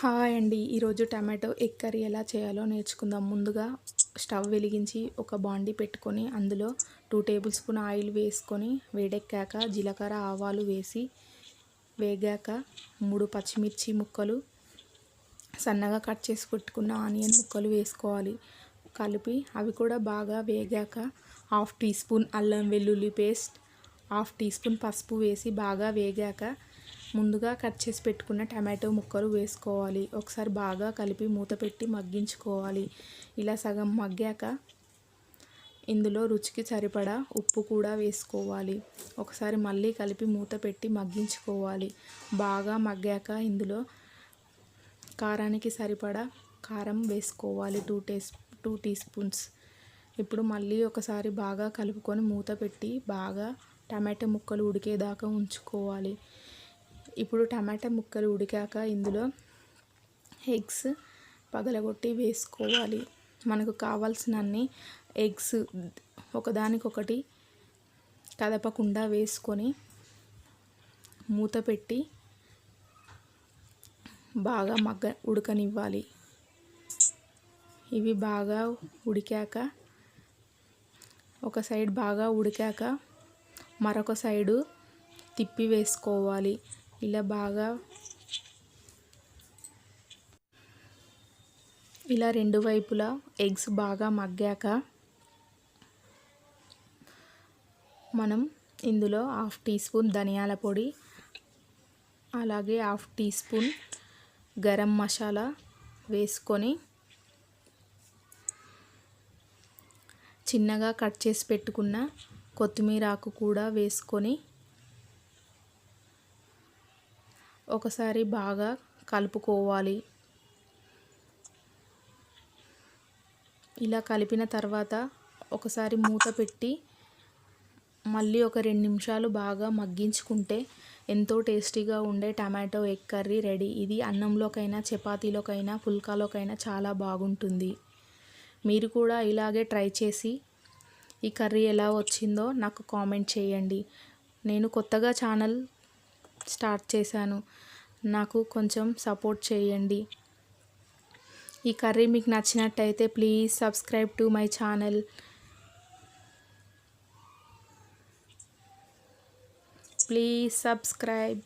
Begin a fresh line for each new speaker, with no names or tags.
Hi అండి. ఈరోజు tomato egg curry ఎలా చేయాలో నేర్చుకుందాం. ముందుగా స్టవ్ వెలిగించి ఒక బాండీ పెట్టుకొని అందులో 2 టేబుల్ స్పూన్ ఆయిల్ వేసుకొని వేడెక్కాక జీలకర్ర ఆవాలు వేసి వేగాక 3 పచ్చిమిర్చి ముక్కలు సన్నగా కట్ చేసి పెట్టుకున్న ఆనియన్ ముక్కలు వేసుకోవాలి. కలిపి అవి కూడా బాగా వేగాక 1/2 టీ స్పూన్ అల్లం వెల్లుల్లి పేస్ట్, 1/2 టీ స్పూన్ పసుపు వేసి బాగా వేగాక ముందుగా కట్ చేసి పెట్టుకున్న టమాటో ముక్కలు వేసుకోవాలి. ఒకసారి బాగా కలిపి మూత పెట్టి మగ్గించుకోవాలి. ఇలా సగం మగ్గాక ఇందులో రుచికి సరిపడా ఉప్పు కూడా వేసుకోవాలి. ఒకసారి మళ్ళీ కలిపి మూత పెట్టి మగ్గించుకోవాలి. బాగా మగ్గాక ఇందులో కారానికి సరిపడా కారం వేసుకోవాలి. 2 టీ స్పూన్స్. ఇప్పుడు మళ్ళీ ఒకసారి బాగా కలుపుకొని మూత పెట్టి బాగా టమాటో ముక్కలు ఉడికేదాకా ఉంచుకోవాలి. ఇప్పుడు టమాటా ముక్కలు ఉడికాక ఇందులో ఎగ్స్ పగలగొట్టి వేసుకోవాలి. మనకు కావాల్సినన్ని ఎగ్స్ ఒకదానికొకటి కదపకుండా వేసుకొని మూత పెట్టి బాగా ఉడకనివ్వాలి. ఇవి బాగా ఉడికాక ఒక సైడ్ బాగా ఉడికాక మరొక సైడు తిప్పి వేసుకోవాలి. ఇలా రెండు వైపులా ఎగ్స్ బాగా మగ్గాక మనం ఇందులో 1/2 టీ స్పూన్ ధనియాల పొడి, అలాగే 1/2 టీ స్పూన్ గరం మసాలా వేసుకొని చిన్నగా కట్ చేసి పెట్టుకున్న కొత్తిమీర ఆకు కూడా వేసుకొని ఒకసారి బాగా కలుపుకోవాలి. ఇలా కలిపిన తర్వాత ఒకసారి మూత పెట్టి మళ్ళీ ఒక 2 నిమిషాలు బాగా మగ్గించుకుంటే ఎంతో టేస్టీగా ఉండే టమాటో ఎగ్ కర్రీ రెడీ. ఇది అన్నంలోకైనా, చపాతీలోకైనా, పుల్కాలోకైనా చాలా బాగుంటుంది. మీరు కూడా ఇలాగే ట్రై చేసి ఈ కర్రీ ఎలా వచ్చిందో నాకు కామెంట్ చేయండి. నేను కొత్తగా ఛానల్ స్టార్ట్ చేశాను. నాకు కొంచెం సపోర్ట్ చేయండి. ఈ కర్రీ మీకు నచ్చినట్టయితే please subscribe to my channel. Please subscribe.